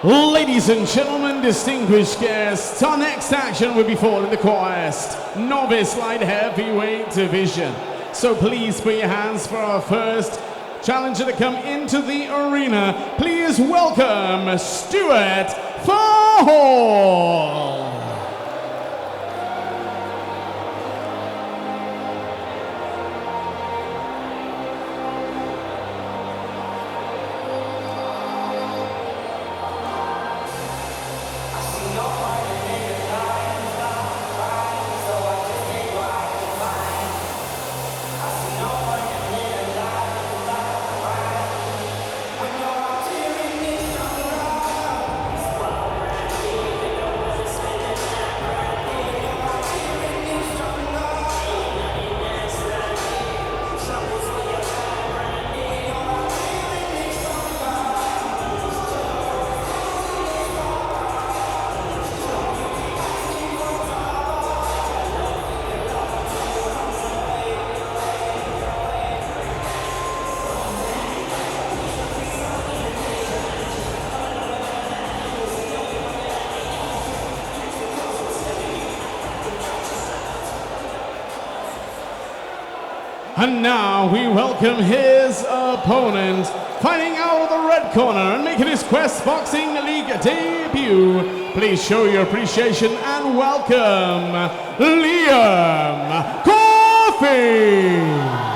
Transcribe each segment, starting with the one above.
Ladies and gentlemen, distinguished guests, our next action will be fought in the Quest Novice Light Heavyweight Division. So please put your hands for our first challenger to come into the arena. Please welcome Stuart Farhall. And now we welcome his opponent, fighting out of the red corner and making his Quest Boxing League debut. Please show your appreciation and welcome Liam Corfe.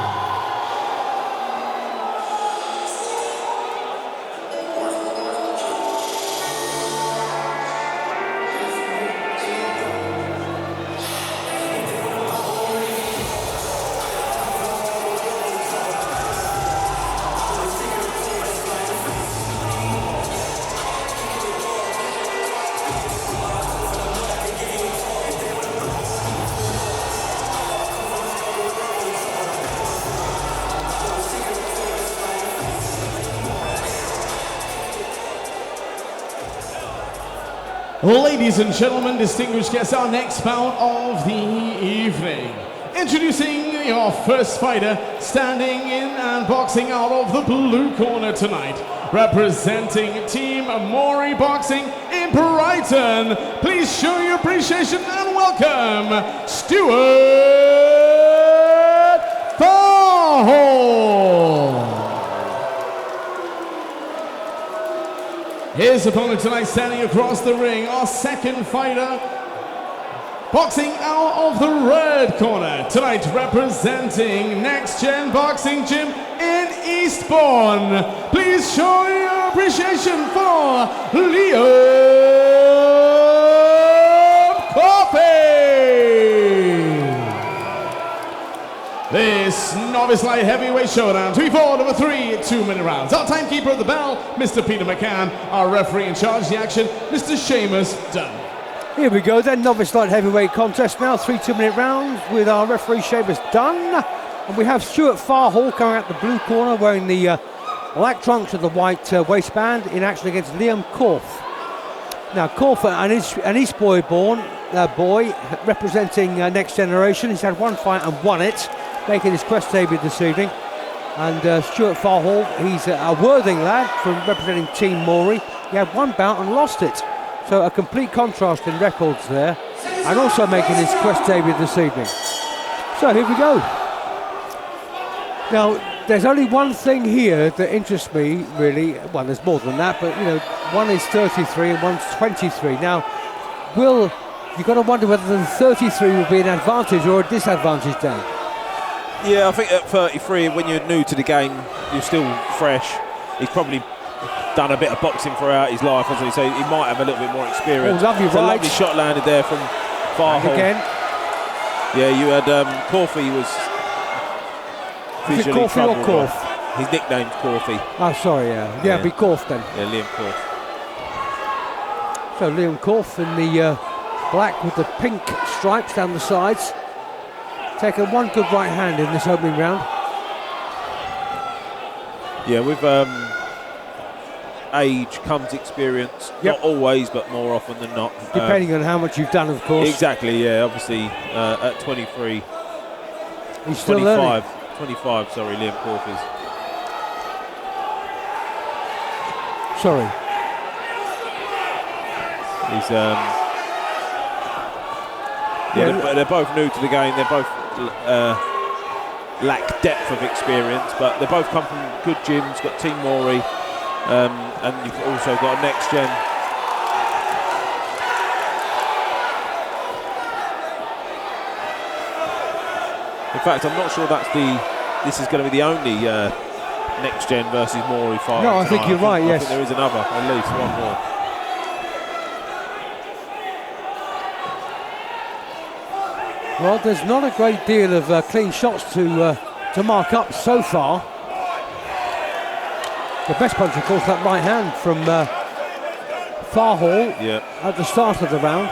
Ladies and gentlemen, distinguished guests, our next bout of the evening. Introducing your first fighter, standing in and boxing out of the blue corner tonight, representing Team Mori Boxing in Brighton. Please show your appreciation and welcome Stuart Farhall. His opponent tonight, standing across the ring, our second fighter, boxing out of the red corner, tonight representing Next Gen Boxing Gym in Eastbourne. Please show your appreciation for Liam Corfe. This novice light heavyweight showdown to be fought over 3 2-minute rounds. Our timekeeper of the bell, Mr. Peter McCann. Our referee in charge of the action, Mr. Seamus Dunn. Here we go then, novice light heavyweight contest now, 3 2-minute rounds with our referee Seamus Dunn. And we have Stuart Farhall coming out the blue corner wearing the black trunks with the white waistband in action against Liam Corfe. Now Corfe, an East Boy born boy representing Next Generation. He's had one fight and won it, making his Quest debut this evening. And Stuart Farhall, he's a Worthing lad from representing Team Mori. He had one bout and lost it. So a complete contrast in records there. And also making his Quest debut this evening. So here we go. Now, there's only one thing here that interests me, really. Well, there's more than that, but, you know, one is 33 and one's 23. Now, you've got to wonder whether the 33 will be an advantage or a disadvantage, Dan. Yeah, I think at 33, when you're new to the game, you're still fresh. He's probably done a bit of boxing throughout his life, hasn't he? So he might have a little bit more experience. Oh, lovely right. A lovely shot landed there from Farhall. Again. Yeah, you had Corfe was visually Corfe or Corfe? His nickname's Corfe. Oh, sorry, yeah. Yeah, it'd be Corfe then. Yeah, Liam Corfe. So Liam Corfe in the black with the pink stripes down the sides. Taken one good right hand in this opening round. Yeah, with age comes experience. Yep. Not always, but more often than not. Depending on how much you've done, of course. Exactly, yeah. Obviously, at 23. He's still 25. learning. 25, sorry, Liam Corfe is. Sorry. He's they're both new to the game. They're both lack depth of experience, but they both come from good gyms. Got Team Maury, and you've also got a next gen. In fact, I'm not sure this is going to be the only next gen versus Maury fight. No, I think you're right. Yes, I think there is another, at least one more. Well, there's not a great deal of clean shots to mark up so far. The best punch, of course, that right hand from Farhall at the start of the round.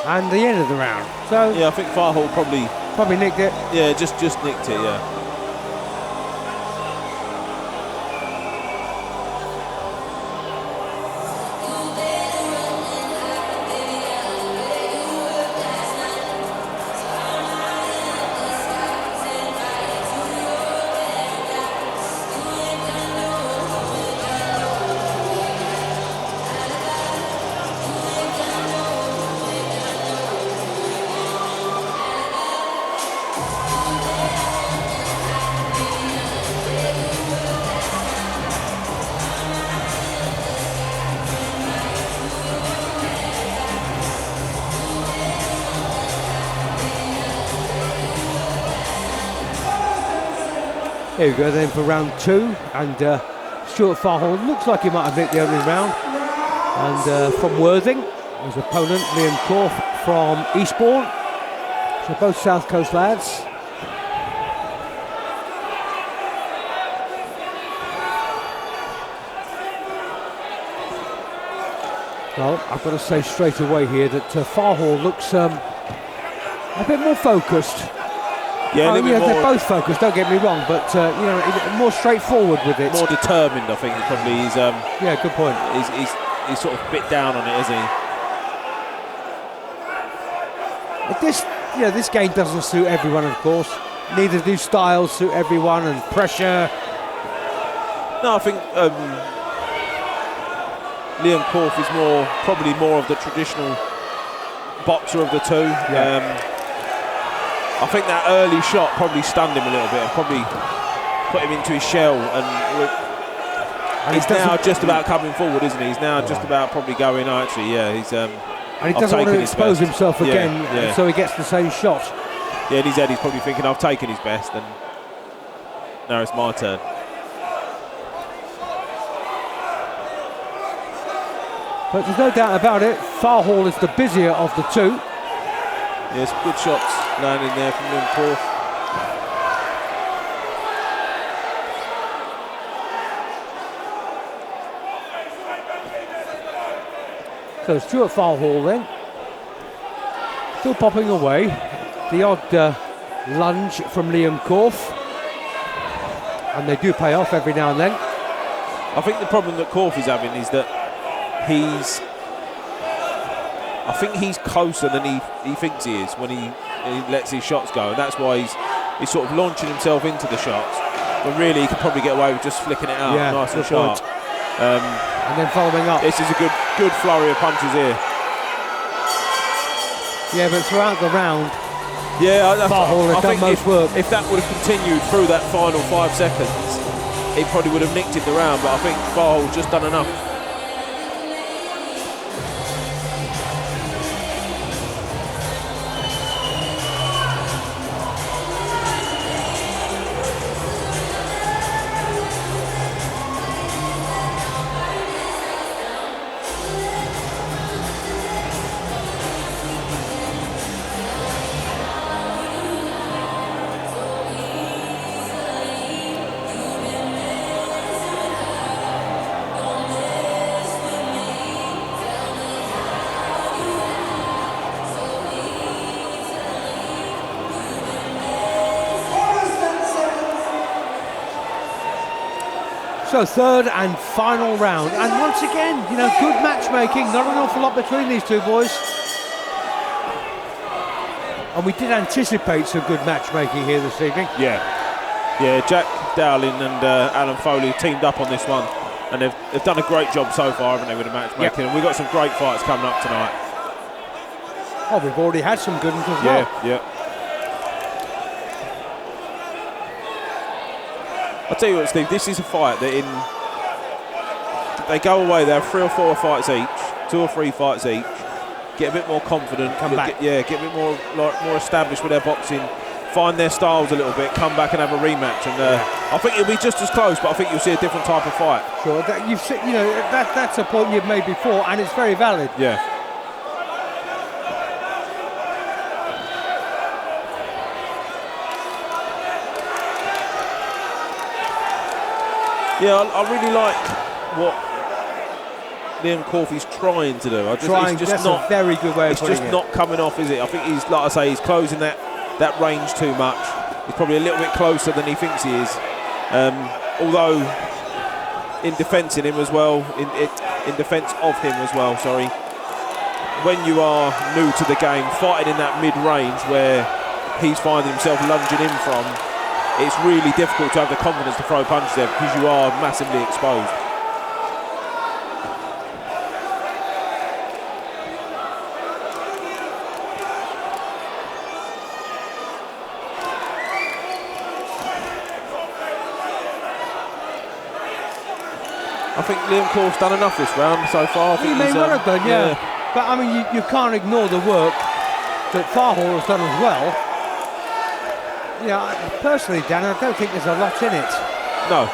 And the end of the round. So yeah, I think Farhall probably nicked it. Yeah, just nicked it. Yeah. Here we go then for round 2, and Stuart Farhall looks like he might have nicked the opening round. And from Worthing, his opponent Liam Corfe from Eastbourne. So both South Coast lads. Well, I've got to say straight away here that Farhall looks a bit more focused. Yeah, they're both focused, don't get me wrong, but more straightforward with it. More determined, I think, probably. He's yeah, good point. He's sort of bit down on it, isn't he? But this game doesn't suit everyone, of course. Neither do styles suit everyone, and pressure. No, I think Liam Corfe is probably more of the traditional boxer of the two. Yeah. I think that early shot probably stunned him a little bit, and probably put him into his shell, and he's now just about coming forward, isn't he? He's now just about probably going, actually, yeah, he's... and he doesn't want to expose himself again, so he gets the same shot. Yeah, in his head he's probably thinking, I've taken his best, and now it's my turn. But there's no doubt about it, Farhall is the busier of the two. Yes, good shots landing there from Liam Corfe. So Stuart Farhall then, still popping away. The odd lunge from Liam Corfe, and they do pay off every now and then. I think the problem that Corfe is having is that I think he's closer than he thinks he is when he lets his shots go, and that's why he's sort of launching himself into the shots. But really, he could probably get away with just flicking it out nice and sharp. And then following up. This is a good flurry of punches here. Yeah, but throughout the round, Farhall has done most work. If that would have continued through that final 5 seconds, it probably would have nicked it the round. But I think Farhall's just done enough. So third and final round, and once again, good matchmaking, not an awful lot between these two boys. And we did anticipate some good matchmaking here this evening. Yeah, Dowling and Alan Foley teamed up on this one, and they've done a great job so far, haven't they, with the matchmaking? And we've got some great fights coming up tonight. Oh, we've already had some good ones as well. Yeah. I'll tell you what, Steve, this is a fight that they go away, they have 3 or 4 fights each, 2 or 3 fights each, get a bit more confident, come back. Get a bit more established with their boxing, find their styles a little bit, come back and have a rematch, and I think it'll be just as close, but I think you'll see a different type of fight. Sure, that's a point you've made before, and it's very valid. Yeah. Yeah, I really like what Liam Corfe's trying to do. That's a very good way of putting it. It's just not coming off, is it? I think he's, like I say, he's closing that range too much. He's probably a little bit closer than he thinks he is. Although, in defence of him as well, sorry, when you are new to the game, fighting in that mid-range where he's finding himself lunging in from, it's really difficult to have the confidence to throw punches there because you are massively exposed. I think Liam Corfe's done enough this round so far. He may well have done, yeah. But I mean, you can't ignore the work that Farhall has done as well. Yeah, personally, Dan, I don't think there's a lot in it. No.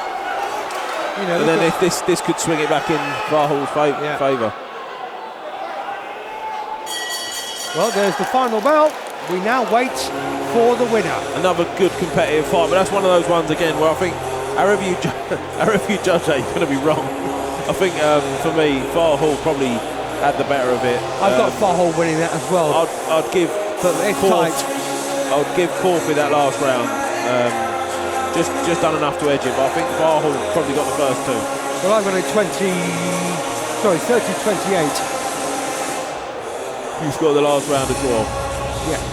And then if this could swing it back in Farhall's favour. Well, there's the final bell. We now wait for the winner. Another good competitive fight, but that's one of those ones again where I think however you judge that, you're going to be wrong. I think for me, Farhall probably had the better of it. I've got Farhall winning that as well. I'd give Corfe. I would give Corfe that last round. Just done enough to edge it, but I think Farhall probably got the first 2. Well, I've got a 30-28. You scored the last round as well. Yeah.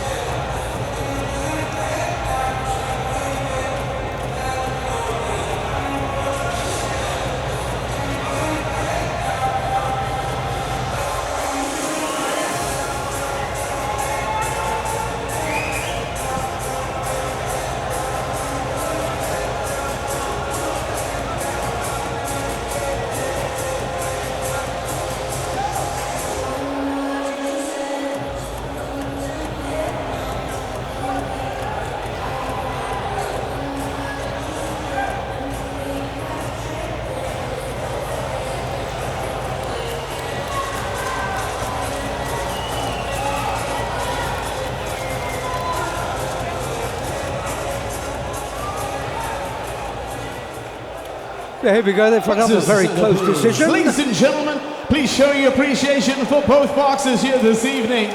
Here we go then for another very close decision. Ladies and gentlemen, please show your appreciation for both boxers here this evening.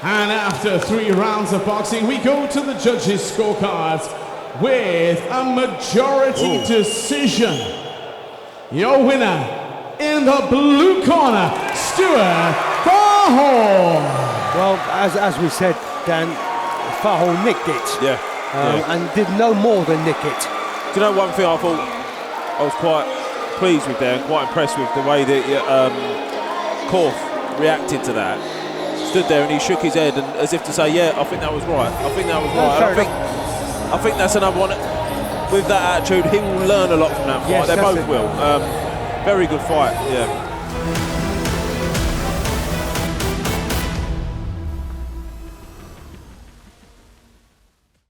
And after 3 rounds of boxing, we go to the judges' scorecards with a majority decision. Your winner in the blue corner, Stuart Farhall. Well, as we said, Dan, Farhall nicked it. Yeah. And did no more than nick it. Do you know one thing I thought I was quite pleased with there and quite impressed with the way that Corfe reacted to that. Stood there and he shook his head and as if to say, yeah, I think that was right. I think that was right. I think that's another one. With that attitude, he will learn a lot from that fight. Yes, they both will. Very good fight, yeah.